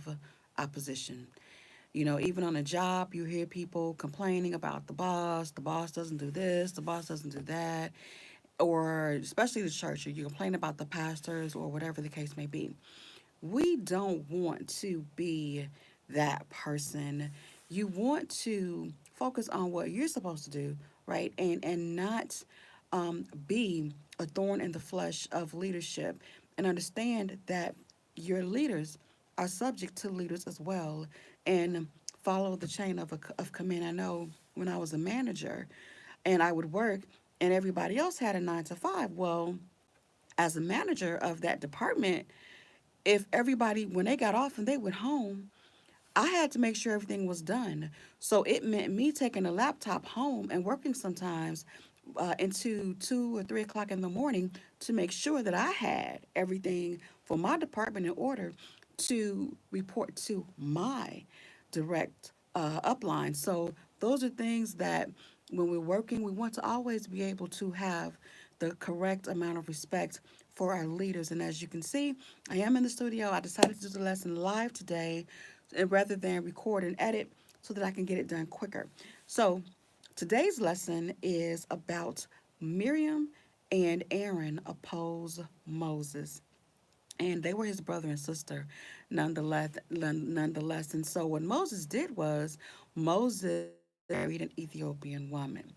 of opposition. Even on a job, you hear people complaining about the boss. The boss doesn't do this, the boss doesn't do that. Or especially the church, you complain about the pastors or whatever the case may be. We don't want to be that person. You want to focus on what you're supposed to do, right? And not be a thorn in the flesh of leadership, and understand that your leaders are subject to leaders as well, and follow the chain of command. I know when I was a manager and I would work and everybody else had a 9 to 5. Well, as a manager of that department, if everybody, when they got off and they went home, I had to make sure everything was done. So it meant me taking a laptop home and working sometimes into 2 or 3 o'clock in the morning to make sure that I had everything for my department in order to report to my direct upline. So those are things that when we're working, we want to always be able to have the correct amount of respect for our leaders. And as you can see, I am in the studio. I decided to do the lesson live today rather than record and edit so that I can get it done quicker. So today's lesson is about Miriam and Aaron oppose Moses, and they were his brother and sister nonetheless. And so what Moses did was Moses married an Ethiopian woman.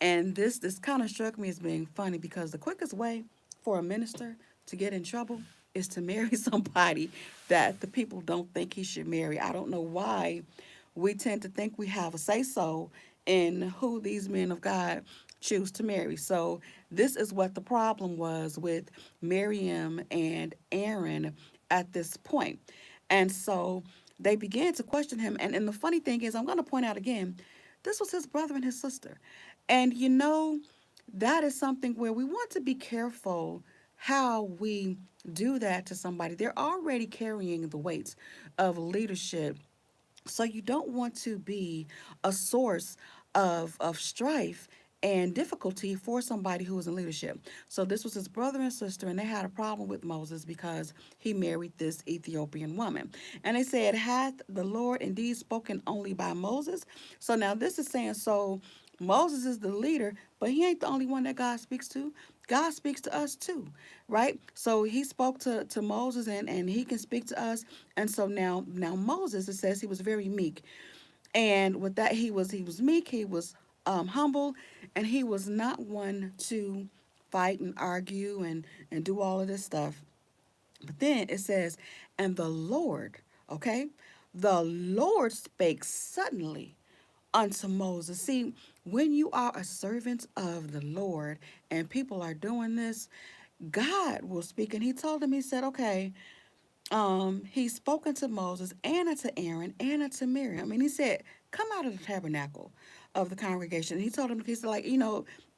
And this kind of struck me as being funny because the quickest way for a minister to get in trouble is to marry somebody that the people don't think he should marry. I don't know why we tend to think we have a say so in who these men of God choose to marry. So this is what the problem was with Miriam and Aaron at this point. And so they began to question him. And the funny thing is, I'm going to point out again, this was his brother and his sister. And that is something where we want to be careful how we do that to somebody. They're already carrying the weight of leadership, so you don't want to be a source of strife and difficulty for somebody who is in leadership. So this was his brother and sister, and they had a problem with Moses because he married this Ethiopian woman. And they said, hath the Lord indeed spoken only by Moses? So now this is saying, so Moses is the leader, but he ain't the only one that God speaks to. God speaks to us too, right? So he spoke to Moses, and he can speak to us. And so now Moses, it says he was very meek. And with that, he was meek, he was humble, and he was not one to fight and argue and do all of this stuff. But then it says, and the Lord, okay, the Lord spake suddenly unto Moses. See, when you are a servant of the Lord and people are doing this, God will speak. And he told him, he said, okay, he spoke unto Moses and unto Aaron and unto Miriam. And he said, come out of the tabernacle of the congregation. And he told him, he said, like,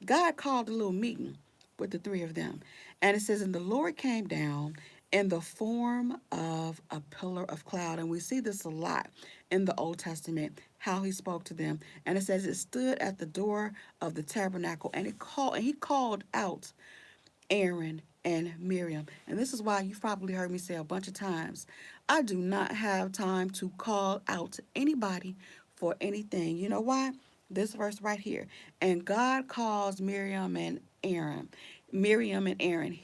God called a little meeting with the three of them. And it says, and the Lord came down in the form of a pillar of cloud. And we see this a lot in the Old Testament, how he spoke to them. And it says it stood at the door of the tabernacle, and he called out Aaron and Miriam. And this is why you've probably heard me say a bunch of times, I do not have time to call out to anybody for anything. You know why? This verse right here. And God calls Miriam and Aaron.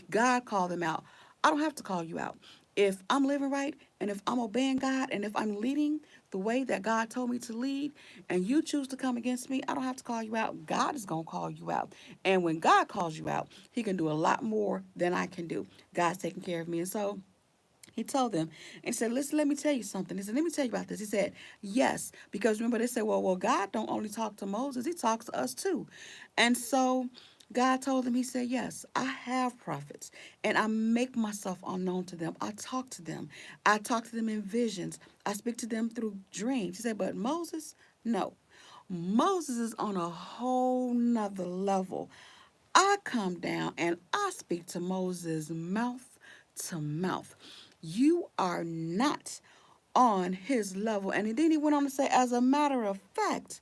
God called them out. I don't have to call you out. If I'm living right and if I'm obeying God and if I'm leading the way that God told me to lead, and you choose to come against me, I don't have to call you out. God is going to call you out. And when God calls you out, he can do a lot more than I can do. God's taking care of me. And so he told them and said, listen, let me tell you something. He said, let me tell you about this. He said, yes, because remember they said, well, God don't only talk to Moses, he talks to us too. And so God told him, he said, yes, I have prophets and I make myself unknown to them. I talk to them. I talk to them in visions. I speak to them through dreams. He said, but Moses, no. Moses is on a whole nother level. I come down and I speak to Moses mouth to mouth. You are not on his level. And then he went on to say, as a matter of fact,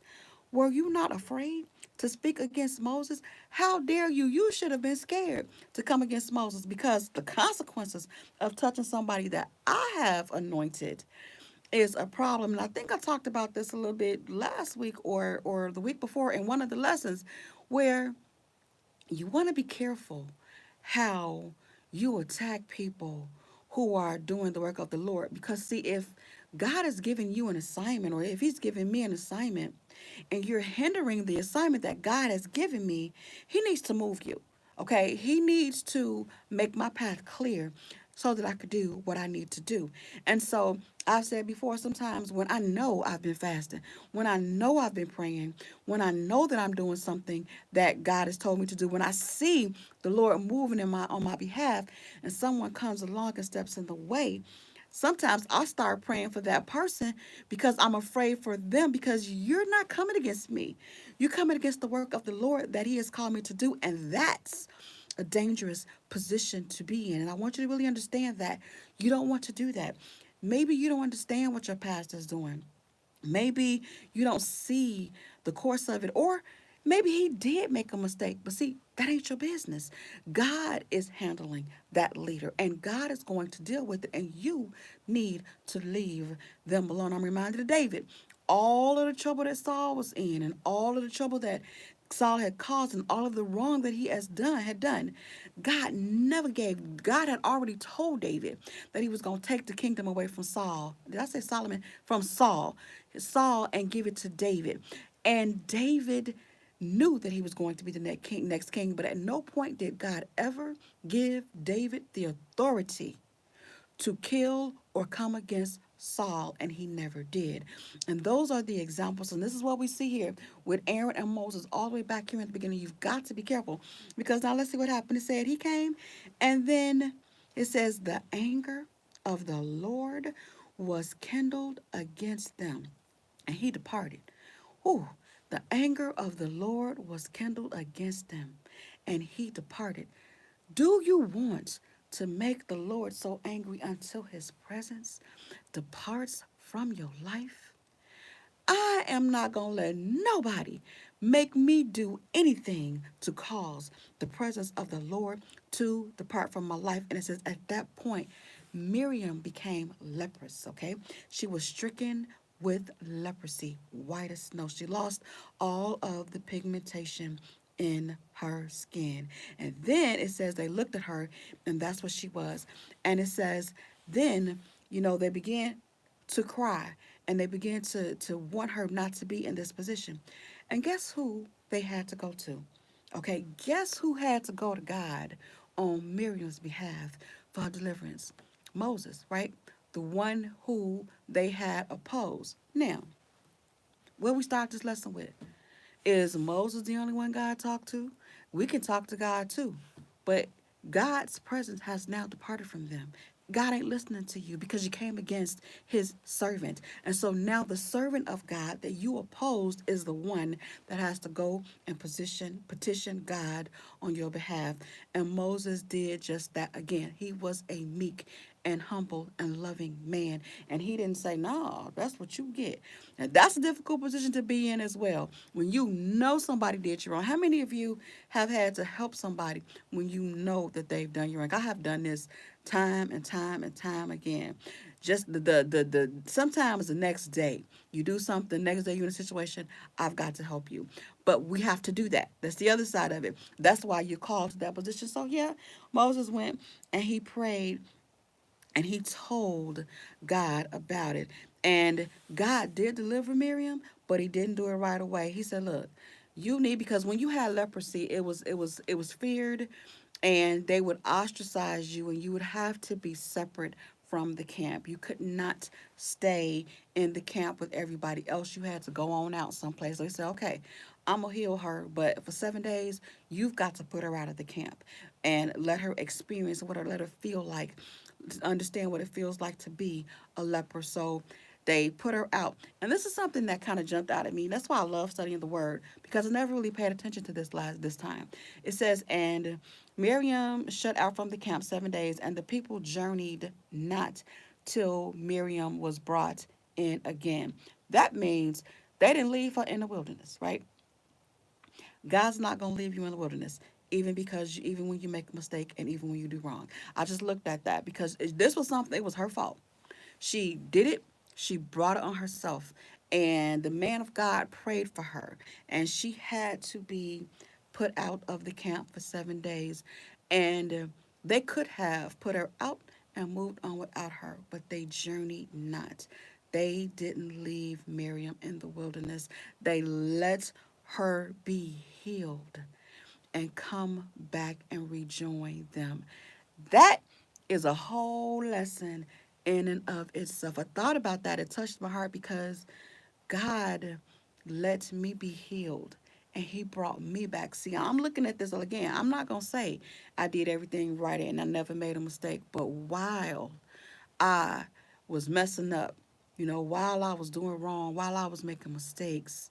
were you not afraid to speak against Moses? How dare you? You should have been scared to come against Moses, because the consequences of touching somebody that I have anointed is a problem. And I think I talked about this a little bit last week or the week before in one of the lessons where you want to be careful how you attack people who are doing the work of the Lord. Because, see, if God is giving you an assignment, or if He's giving me an assignment, and you're hindering the assignment that God has given me, He needs to move you. Okay? He needs to make my path clear so that I could do what I need to do. And so I've said before, sometimes when I know I've been fasting, when I know I've been praying, when I know that I'm doing something that God has told me to do, when I see the Lord moving in my on my behalf, and someone comes along and steps in the way, sometimes I start praying for that person because I'm afraid for them, because you're not coming against me. You're coming against the work of the Lord that He has called me to do. And that's a dangerous position to be in. And I want you to really understand that you don't want to do that. Maybe you don't understand what your pastor is doing. Maybe you don't see the course of it, or maybe he did make a mistake. But see, that ain't your business. God is handling that leader, and God is going to deal with it, and you need to leave them alone. I'm reminded of David. All of the trouble that Saul was in, and all of the trouble that Saul had caused, and all of the wrong that he had done, God had already told David that he was going to take the kingdom away from Saul. Did I say Solomon? From Saul, and give it to David. And David knew that he was going to be the next king, but at no point did God ever give David the authority to kill or come against Saul, and he never did. And those are the examples. And this is what we see here with Aaron and Moses all the way back here in the beginning. You've got to be careful, because now let's see what happened. It said he came, and then it says the anger of the Lord was kindled against them, and he departed. Ooh, the anger of the Lord was kindled against them, and he departed. Do you want to make the Lord so angry until his presence departs from your life? I am not going to let nobody make me do anything to cause the presence of the Lord to depart from my life. And it says, at that point, Miriam became leprous, okay? She was stricken with leprosy, white as snow. She lost all of the pigmentation in her skin. And then it says they looked at her, and that's what she was. And it says, then, they began to cry, and they began to want her not to be in this position. And guess who they had to go to? Okay, guess who had to go to God on Miriam's behalf for her deliverance? Moses, right? The one who they had opposed. Now, where we start this lesson with, is Moses the only one God talked to? We can talk to God too. But God's presence has now departed from them. God ain't listening to you because you came against his servant. And so now the servant of God that you opposed is the one that has to go and petition God on your behalf. And Moses did just that again. He was a meek and humble and loving man. And he didn't say, no, that's what you get. And that's a difficult position to be in as well. When you know somebody did you wrong. How many of you have had to help somebody when you know that they've done you wrong? I have done this time and time and time again. Just the sometimes the next day you do something, next day you're in a situation, I've got to help you. But we have to do that. That's the other side of it. That's why you're called to that position. So yeah, Moses went and he prayed and he told God about it. And God did deliver Miriam, but he didn't do it right away. He said, look, you need, because when you had leprosy, it was feared, and they would ostracize you, and you would have to be separate from the camp. You could not stay in the camp with everybody else. You had to go on out someplace. So he said, okay, I'm going to heal her, but for 7 days, you've got to put her out of the camp and let her experience let her feel like, to understand what it feels like to be a leper. So they put her out. And this is something that kind of jumped out at me. That's why I love studying the word, because I never really paid attention to this time. It says, and Miriam shut out from the camp 7 days, and the people journeyed not till Miriam was brought in again. That means they didn't leave her in the wilderness, right? God's not going to leave you in the wilderness, even when you make a mistake and even when you do wrong. I just looked at that because this was something, it was her fault. She did it. She brought it on herself. And the man of God prayed for her. And she had to be put out of the camp for 7 days. And they could have put her out and moved on without her, but they journeyed not. They didn't leave Miriam in the wilderness. They let her be healed and come back and rejoin them. That is a whole lesson in and of itself. I thought about that. It touched my heart because God let me be healed and he brought me back. See, I'm looking at this again. I'm not going to say I did everything right and I never made a mistake, but while I was messing up, while I was doing wrong, while I was making mistakes,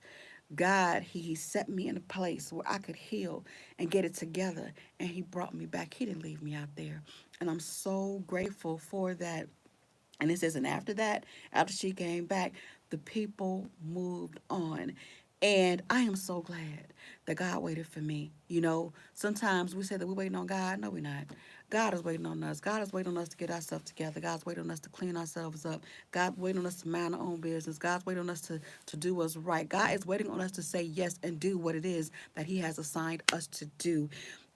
God, he set me in a place where I could heal and get it together. And he brought me back. He didn't leave me out there. And I'm so grateful for that. And it says, and after that, after she came back, the people moved on. And I am so glad that God waited for me. Sometimes we say that we're waiting on God. No, we're not. God is waiting on us. God is waiting on us to get ourselves together. God's waiting on us to clean ourselves up. God's waiting on us to mind our own business. God's waiting on us to do what's right. God is waiting on us to say yes and do what it is that he has assigned us to do.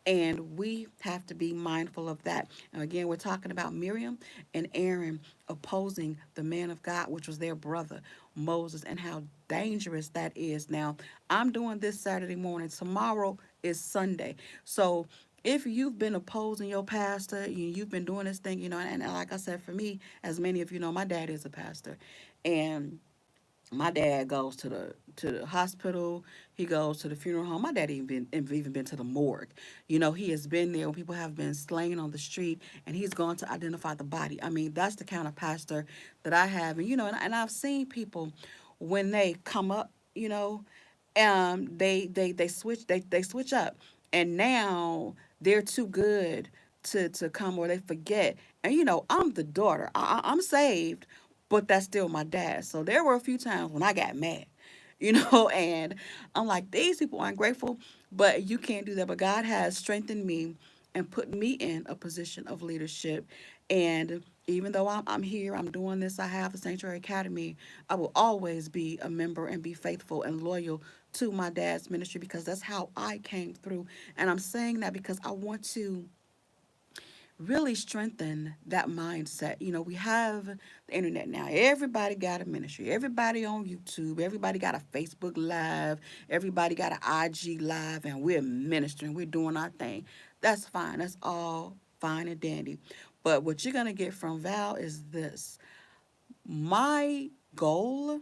And we have to be mindful of that. And again, we're talking about Miriam and Aaron opposing the man of God, which was their brother, Moses, and how dangerous that is. Now, I'm doing this Saturday morning. Tomorrow is Sunday. So if you've been opposing your pastor, you've been doing this thing, and like I said, for me, as many of you know, my dad is a pastor. And my dad goes to the hospital. He goes to the funeral home. My dad even been to the morgue. He has been there when people have been slain on the street, and he's gone to identify the body. I mean, that's the kind of pastor that I have, and I've seen people when they come up, they switch up, and now they're too good to come, or they forget. And I'm the daughter. I'm saved, but that's still my dad. So there were a few times when I got mad, and I'm like, these people aren't grateful, but you can't do that. But God has strengthened me and put me in a position of leadership. And even though I'm here, I'm doing this, I have the Sanctuary Academy, I will always be a member and be faithful and loyal to my dad's ministry because that's how I came through. And I'm saying that because I want to really strengthen that mindset. We have the internet now. Everybody got a ministry. Everybody on YouTube. Everybody got a Facebook Live. Everybody got an IG Live, and we're ministering. We're doing our thing. That's fine. That's all fine and dandy. But what you're gonna get from Val is this. My goal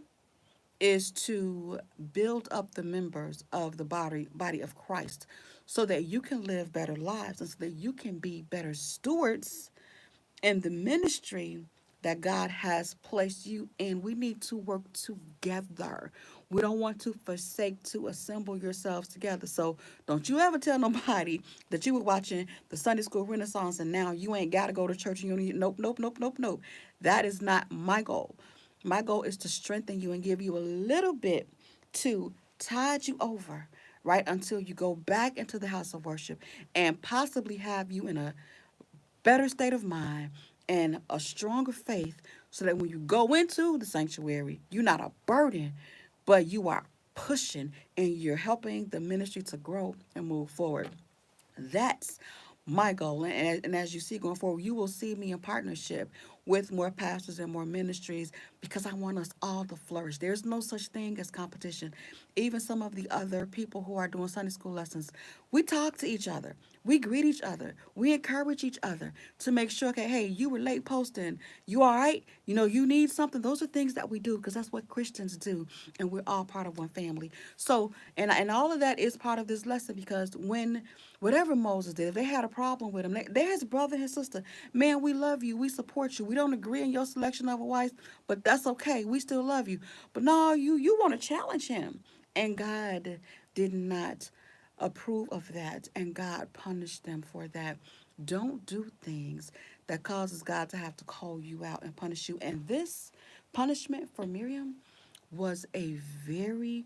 is to build up the members of the body of Christ so that you can live better lives and so that you can be better stewards in the ministry that God has placed you in. We need to work together. We don't want to forsake to assemble yourselves together. So don't you ever tell nobody that you were watching the Sunday School Renaissance and now you ain't got to go to church and you don't need, nope, nope, nope, nope, nope. That is not my goal. My goal is to strengthen you and give you a little bit to tide you over, right, until you go back into the house of worship and possibly have you in a better state of mind and a stronger faith so that when you go into the sanctuary, you're not a burden, but you are pushing and you're helping the ministry to grow and move forward. That's my goal. And as you see going forward, you will see me in partnership with more pastors and more ministries because I want us all to flourish. There's no such thing as competition. Even some of the other people who are doing Sunday school lessons, we talk to each other. We greet each other. We encourage each other to make sure, okay, hey, you were late posting. You all right? You need something. Those are things that we do because that's what Christians do. And we're all part of one family. So, and all of that is part of this lesson because when whatever Moses did, if they had a problem with him, they're his brother and his sister. Man, we love you. We support you. We don't agree in your selection of a wife, but that's okay. We still love you. But no, you want to challenge him. And God did not approve of that, and God punished them for that. Don't do things that causes God to have to call you out and punish you. And this punishment for Miriam was a very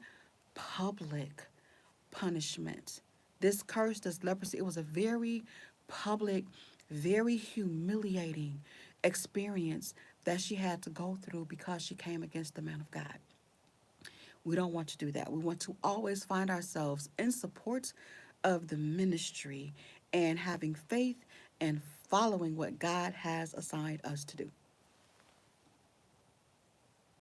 public punishment. This curse, this leprosy, it was a very public, very humiliating experience that she had to go through because she came against the man of God. We don't want to do that. We want to always find ourselves in support of the ministry and having faith and following what God has assigned us to do.